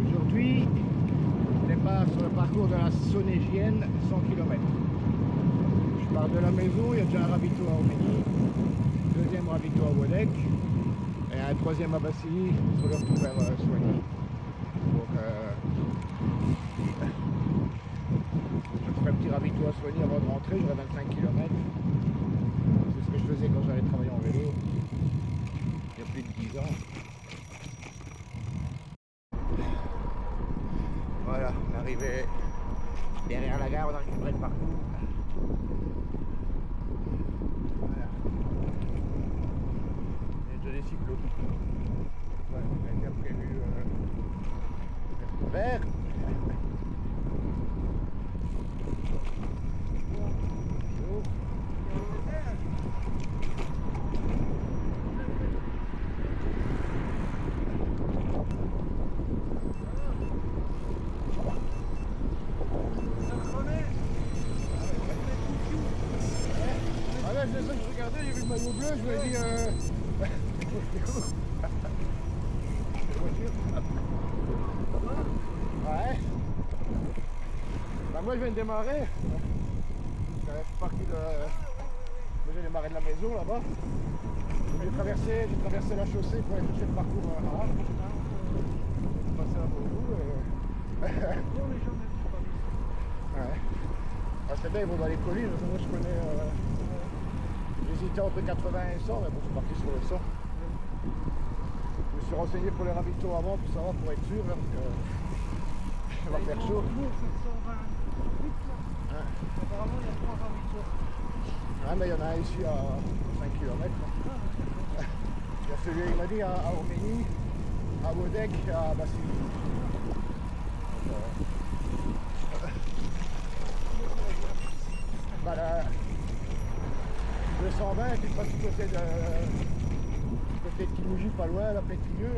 Aujourd'hui, départ sur le parcours de la Saunégienne, 100 km. Je pars de la maison, il y a déjà un ravito à Orménie, deuxième ravito à Wodek et un troisième à Bassili sur le retour vers Soigny. Donc je ferai un petit ravito à Soigny avant de rentrer, j'aurai 25 km. C'est ce que je faisais quand j'allais travailler en vélo il y a plus de 10 ans. Voilà, on est arrivé derrière la gare, on a récupéré le parcours. Voilà. Il y a déjà des cyclos. Ouais, on a déjà prévu vert. C'est ça que je regardais, j'ai vu le maillot bleu, je me dis ouais. Bah moi je viens de démarrer. Je suis parti de. Moi j'ai démarré de la maison là-bas. J'ai traversé la chaussée pour aller chercher le parcours à Arles. J'ai passé un beau bout et. Ouais. Ah, c'est bien, ils vont dans les collines, moi je connais. J'hésitais entre 80 et 100, mais bon, je suis parti sur le 100. Je me suis renseigné pour les ravitaux avant, pour savoir, pour être sûr, là, parce que ça va faire chaud. Hein. Apparemment, il y a 3 ravitaux. Ouais, mais il y en a un ici à 5 km. Il y a celui, il m'a dit, à Orménie, à Wodek et à Bassili. Bah, le 120, tu passes du côté de Kimouji, pas loin, la Pétilleux.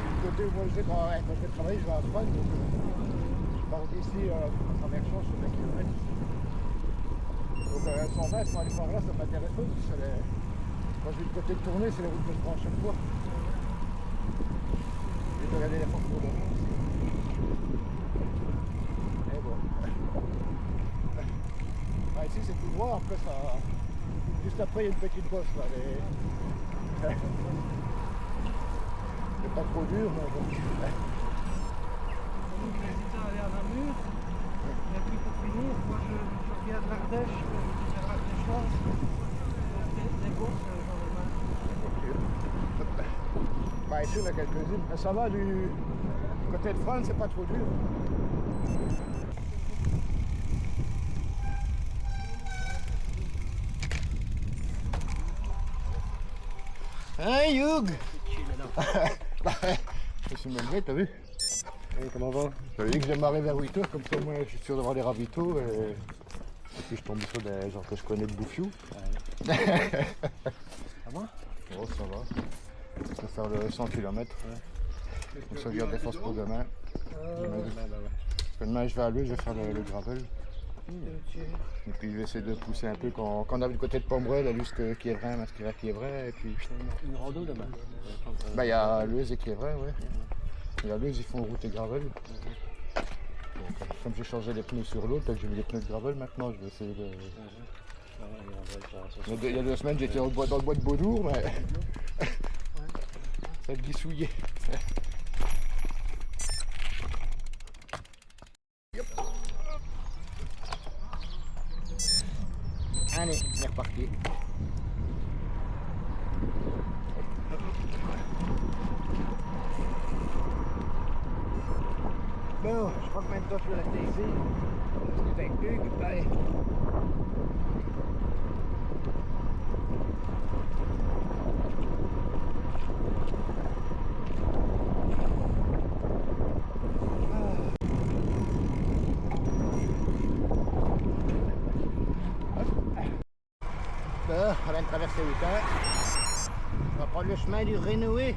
Du côté où moi je sais quand je vais travailler, je vais à Frogne, donc je pars d'ici à travers Champs sur 20 km. Donc 120, pour aller par là, ça m'intéresse pas, parce que quand j'ai le côté de tournée, c'est les routes que je prends à chaque fois. J'ai regardé les parcours de France. Et bon. Ah, ici c'est tout droit, après ça. Juste après il y a une petite bosse là. C'est pas trop dur, mais bon. J'hésitais à aller à Namur. Et puis pour finir, moi je regarde l'Ardèche, vers l'Ardèchoise. Des bosses, j'en ai marre. Bah ici on a quelques-unes. Mais ça va du côté de France, c'est pas trop dur. Hein Hugh. Je me suis même levé, t'as vu? Hey, comment va? J'avais dit que je démarrais vers 8h, comme ça moi je suis sûr d'avoir les ravitaux et puis je tombe sur des gens que je connais de Bouffiou. Ça va? Oh ça va. Je vais faire le 100 km. Ouais. Comme ça je garde des forces pour demain. Demain je vais à Leux, je vais faire le gravel. Et puis je vais essayer de pousser un peu quand on a vu le côté de Pomerol, la Luz Quiévrain, Masquera Quiévrain et puis. Une rando demain? Bah il y a Leuze et Quiévrain, ouais. Et à Leuze ils font route et gravel. Donc, comme j'ai changé les pneus sur l'autre, j'ai mis les pneus de gravel maintenant, je vais essayer de. Il y a 2 semaines j'étais dans le bois de Beaudour, mais ça a glissouillé. Allez, on est reparti. Bon, je crois que maintenant je vais rester ici. C'est avec Hugues, bye. Bon, on vient de traverser 8 heures. On va prendre le chemin du Rénoué.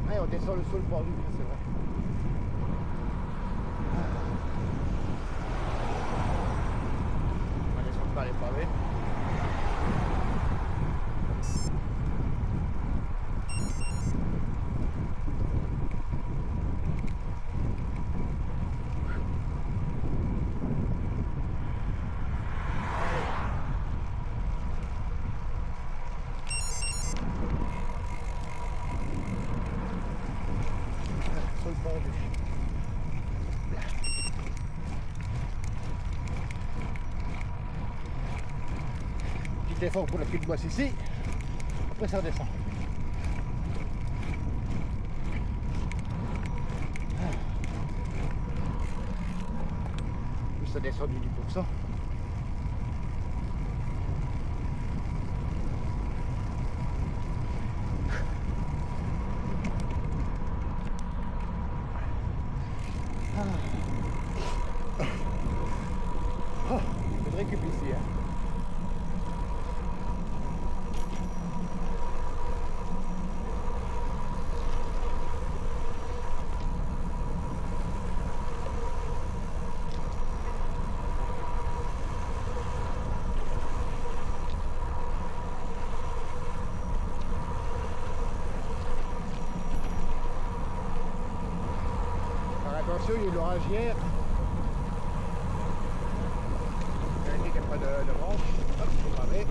Ouais, on descend le saule par lui, c'est vrai. Petit effort pour le pied de bosse ici. Après ça redescend. Plus ça descend du 10%. Oh, il faut de récup ici. Hein. Attention, il y a eu l'orage hier. Vérifiez qu'il n'y a pas de branche. Hop, c'est gravé.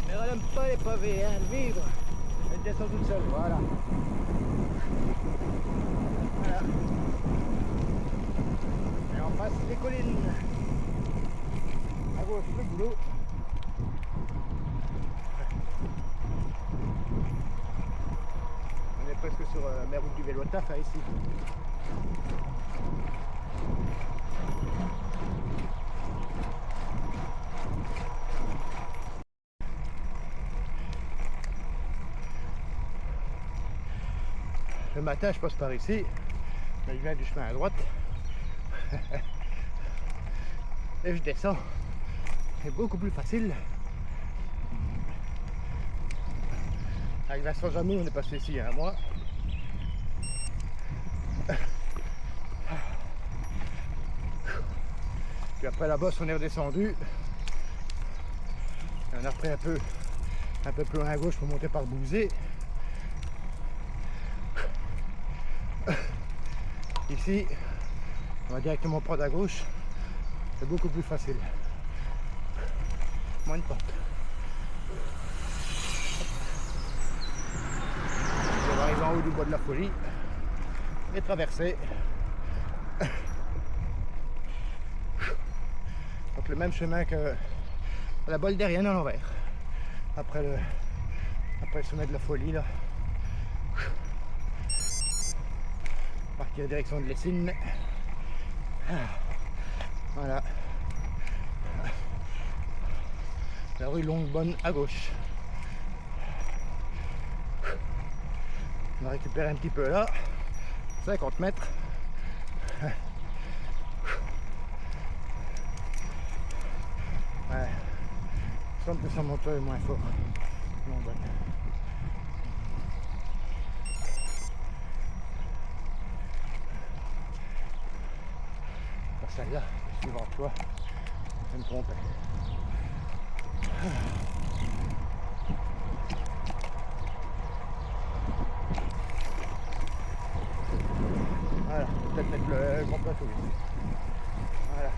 La caméra n'aime pas les pavés, hein, le vivre. Elle descend toute seule, voilà. Voilà. Et en face, les collines. À gauche, le boulot. On est presque sur mes routes du vélo taf, hein, ici. Le matin, je passe par ici. Je viens du chemin à droite. Et je descends. C'est beaucoup plus facile. Avec Vincent Jamais, on est passé ici il y a un mois. Puis après la bosse, on est redescendu. Et on a pris un peu plus loin à gauche pour monter par Bouzé. Ici, on va directement prendre à gauche. C'est beaucoup plus facile. Moins de pente. On va arriver en haut du bois de la Folie et traverser. Donc le même chemin que la bolle derrière à l'envers. Après le sommet de la Folie là. Partir en direction de Lessines. Voilà. La rue Longue-Bonne à gauche. On va récupérer un petit peu là. 50 mètres. Ouais. Il semble que son moteur est moins fort. Longue-Bonne. Celle-là, suivant toi, je me trompais. Voilà, peut-être mettre le grand plateau ici. Voilà.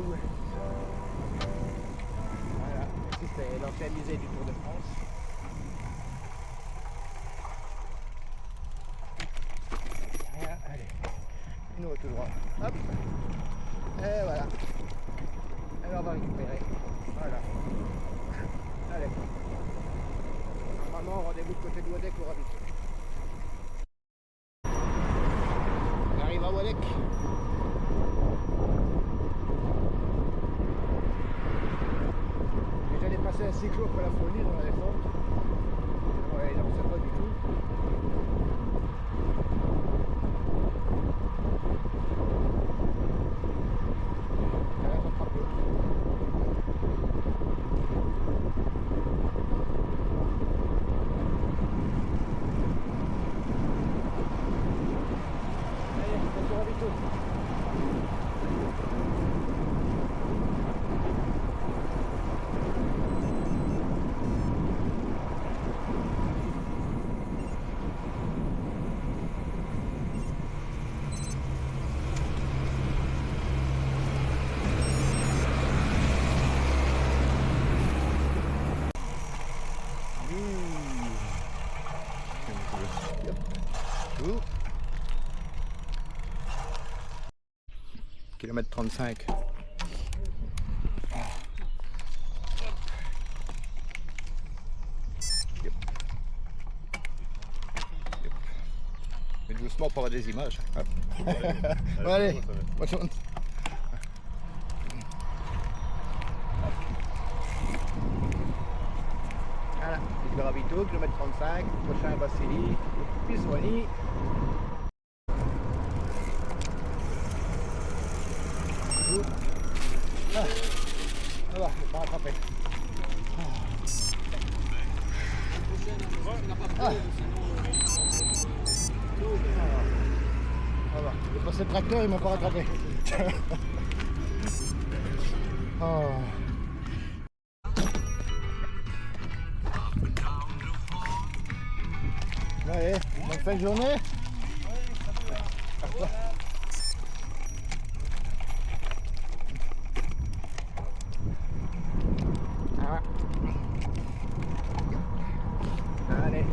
où? Voilà, ici c'est l'ancien musée du Tour de France. Rien, allez, une autre tout droit. Hop, et voilà. Alors on va récupérer. Voilà. Allez. Normalement, rendez-vous de côté de Wadek au ravito. On arrive à Wadek. J'allais passer un cyclo pour la folie dans la descente. Ouais, non, c'est pas du tout. Là, ça frappe l'autre. Allez, on se ravito. Kilomètre 35. Mais doucement pour avoir des images. Hop. Bon, allez, bonne chance. Voilà, le ravito, kilomètre 35, prochain Vassili, puis Soigny. Ah, voilà, je vais pas rattraper. Voilà, j'ai passé le tracteur, ils m'ont pas rattrapé. Oh. Allez, bonne fin de journée. Allez.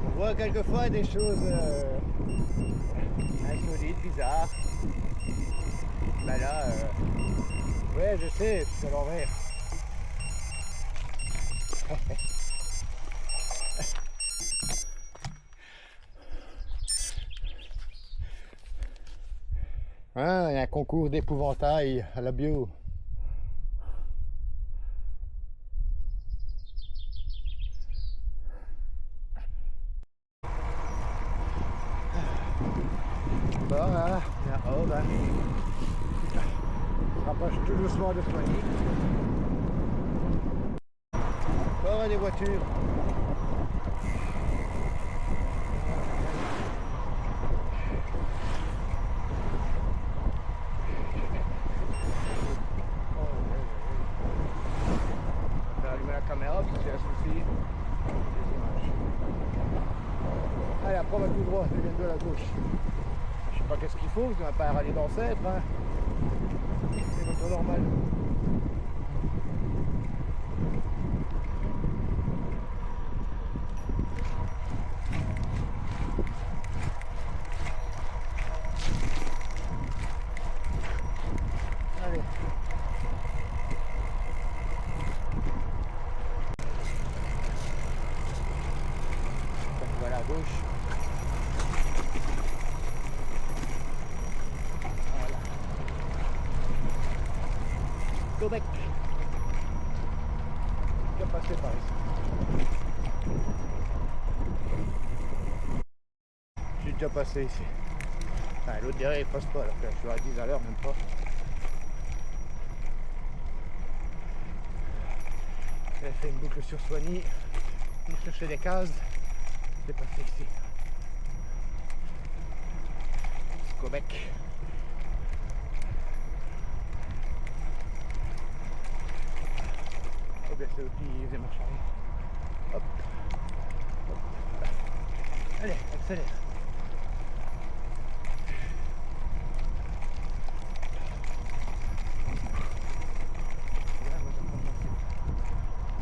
On voit quelquefois des choses insolites, bizarres. Bah là, ouais, je sais, c'est à l'envers. Hein, il y a un concours d'épouvantail à la bio. Bon, là, là-haut, ben, on se rapproche tout doucement de Soigny. Encore des voitures. On va allumer la caméra parce que c'est un souci. Des images. Allez, après on va tout droit, je viens de la gauche. Je sais pas qu'est-ce qu'il faut, vous n'avez pas un rallye d'ancêtre. Hein. C'est votre normal. Allez. On va à la gauche. Voilà. Québec. Je vais passer par ici. J'ai déjà passé ici. Enfin, l'autre derrière il passe pas alors que je suis à 10 à l'heure même pas. J'ai fait une boucle sur Soigny pour chercher des cases. C'est passé ici. Québec. Oh bien c'est eux qui faisaient marche arrière. Hop. Hop. Allez, accélère.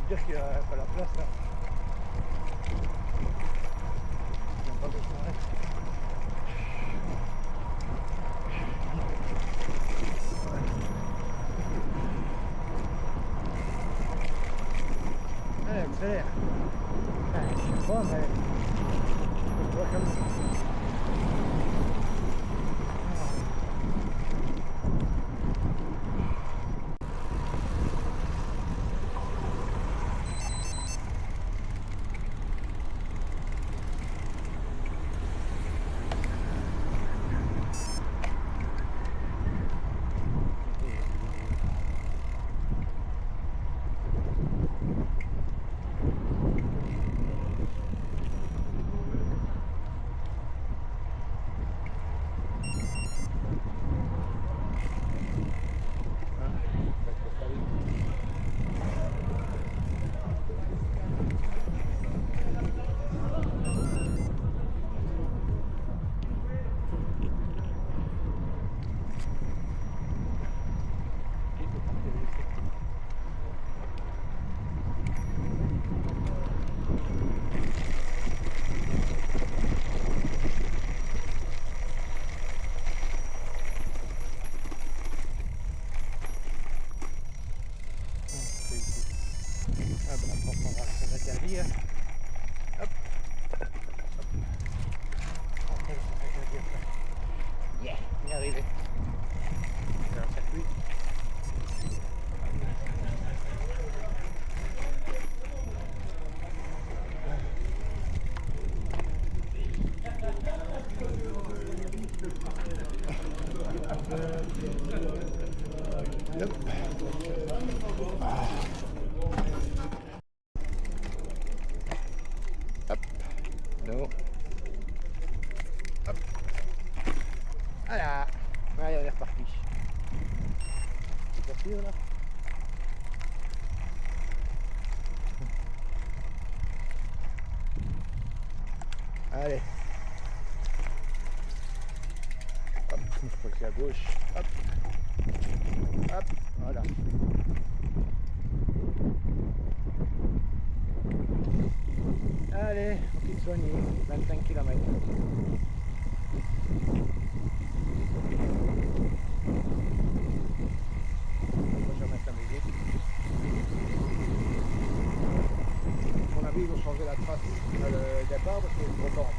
Dire qu'il n'y a pas la place là. Il n'y a pas besoin d'arrêter. Allez, accélère. Je sais pas, mais je vois comme ça. Hop. Yeah, on est arrivé. C'est un circuit. Hop. Hop. Non. Hop. Voilà. Allez, on est reparti. C'est parti là. Allez. Hop, je crois que c'est à gauche. Hop. Hop, voilà. Allez, on quitte Soigny, 25 km. Je vais remettre la musique. À mon avis, ils vont changer la trace le départ parce qu'il est trop lent.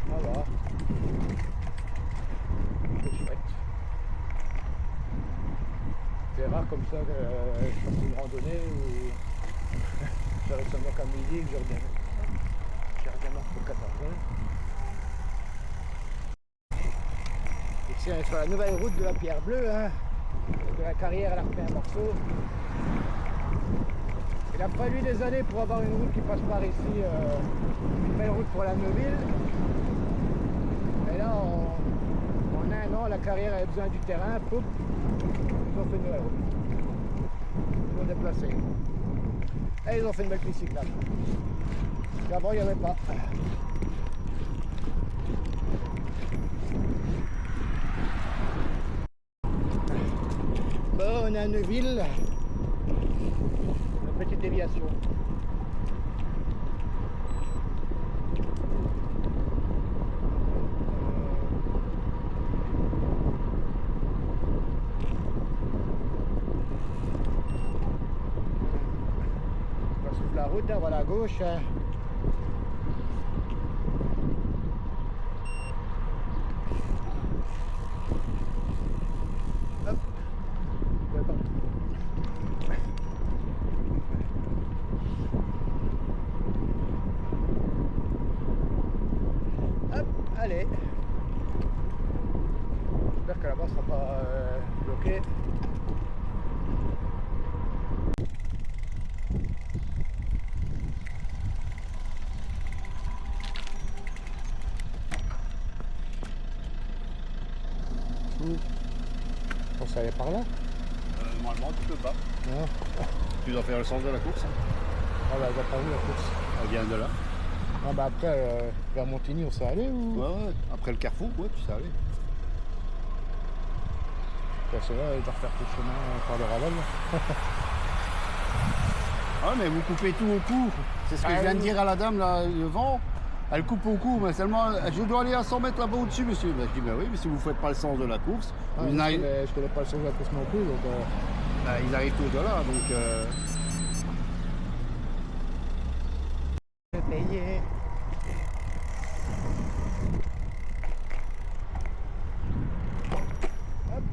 Voilà. C'est chouette. C'est rare comme ça que je fasse une randonnée où j'arrête seulement qu'à midi et que je redémarre pour 14 heures. Ici on est sur la nouvelle route de la Pierre Bleue, hein. De la carrière elle a refait un morceau. Il a fallu des années pour avoir une route qui passe par ici, une belle route pour la Neuville. Et là en un an la carrière avait besoin du terrain, pouf, ils ont fait une nouvelle route. Ils l'ont déplacé. Et ils ont fait une belle piste cyclable. Avant il n'y avait pas. Bon, on est à Neuville. Une petite déviation. On va suivre la route, on va à la gauche. Hop. Hop, allez. J'espère que là-bas ne sera pas bloqué. On s'est allé par là? Normalement, tu peux pas. Non. Tu dois faire le sens de la course. Ah bah, elle va pas vu la course. Elle vient de là. Ah bah après, vers Montigny, on s'est allé ou? Ouais. Après le carrefour, ouais, tu sais aller. Parce que là, il doit refaire tout le chemin par le Ravel. Ah, mais vous coupez tout au cou. C'est ce que Ah je viens de oui. dire à la dame, là, le vent. Elle coupe au cou, mais seulement, je dois aller à 100 mètres là-bas au-dessus, monsieur. Ben, je dis, ben oui, mais si vous ne faites pas le sens de la course, Ah, vous je n'arrivez- connais pas le sens de la course non plus, donc... ben, ils arrivent tous de là, donc... Je vais payer. Hop.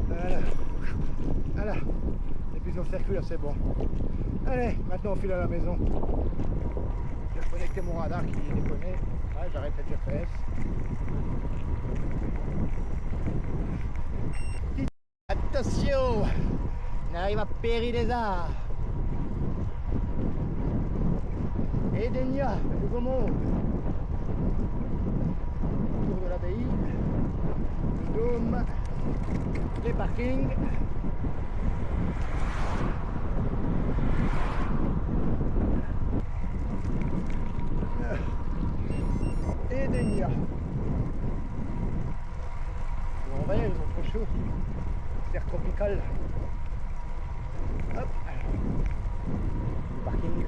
Voilà. Voilà. Et puis sur le circuit, là, c'est bon. Allez, maintenant on file à la maison. Je vais connecter mon radar qui déconne. Ouais, j'arrête le GPS. Attention, on arrive à Péry des Arts. Edenia, le nouveau monde. Tour de l'abbaye, le dôme, les parkings. Edenia. Bon, ben, ils ont trop chaud. Terre tropicale. Hop. Le parking.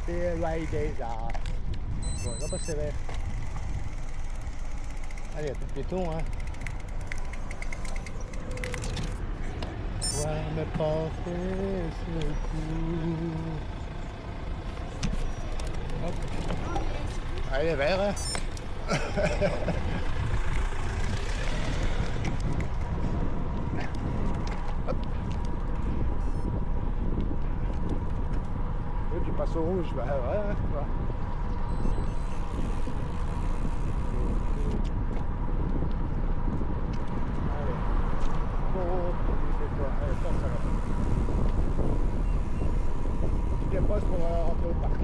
Péry des Arts. Bon, on va passer vers. Allez, il y a plus de piétons, hein. Ouais, mais passer ce coup. Hop. Allez, vers. Hein. Hop. Et tu passes au rouge, bah ouais, tu vois. Allez. Bon, c'est toi. Allez, force alors. Tu déposes pour rentrer au parc.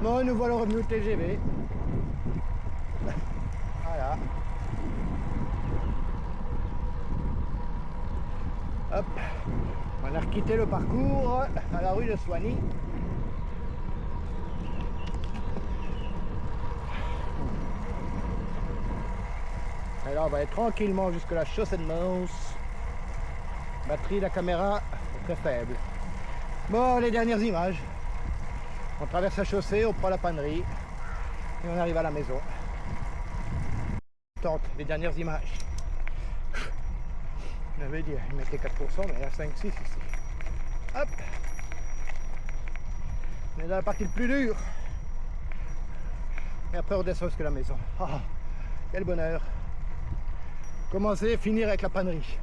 Bon, nous voilà revenus au TGV. Voilà. Hop. On a quitté le parcours à la rue de Soigny. Et là, on va aller tranquillement jusque la chaussée de Mons. Batterie de la caméra très faible. Bon, les dernières images. On traverse la chaussée, on prend la pannerie et on arrive à la maison. Tente les dernières images. Je l'avais dit, il mettait 4%, mais il y a 5-6 ici. Hop. On est dans la partie le plus dure. Et après on descend jusqu'à la maison. Ah, quel bonheur. Commencer, finir avec la pannerie.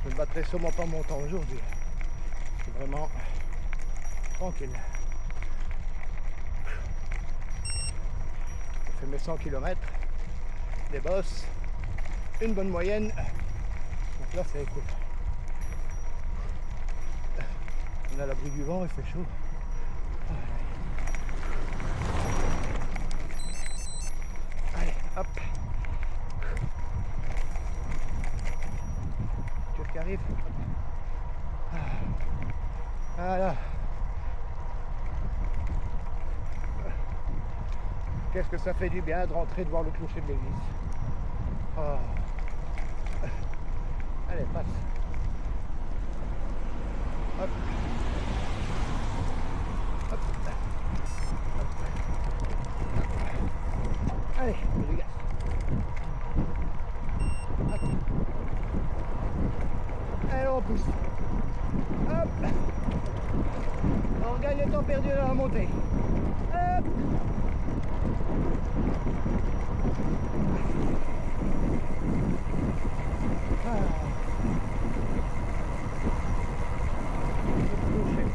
Je ne battrai sûrement pas mon temps aujourd'hui. C'est vraiment tranquille. J'ai fait mes 100 km, des bosses, une bonne moyenne. Donc là c'est cool. On a l'abri du vent, il fait chaud. Allez, hop. Qui arrive. Voilà. Qu'est-ce que ça fait du bien de rentrer, de voir le clocher de l'église. Oh. Allez, passe. Hop. Hop. Hop. Allez, je dégage. Hop. Allez, on pousse. Hop. On gagne le temps perdu dans la montée. Hop. Ah. Le clocher.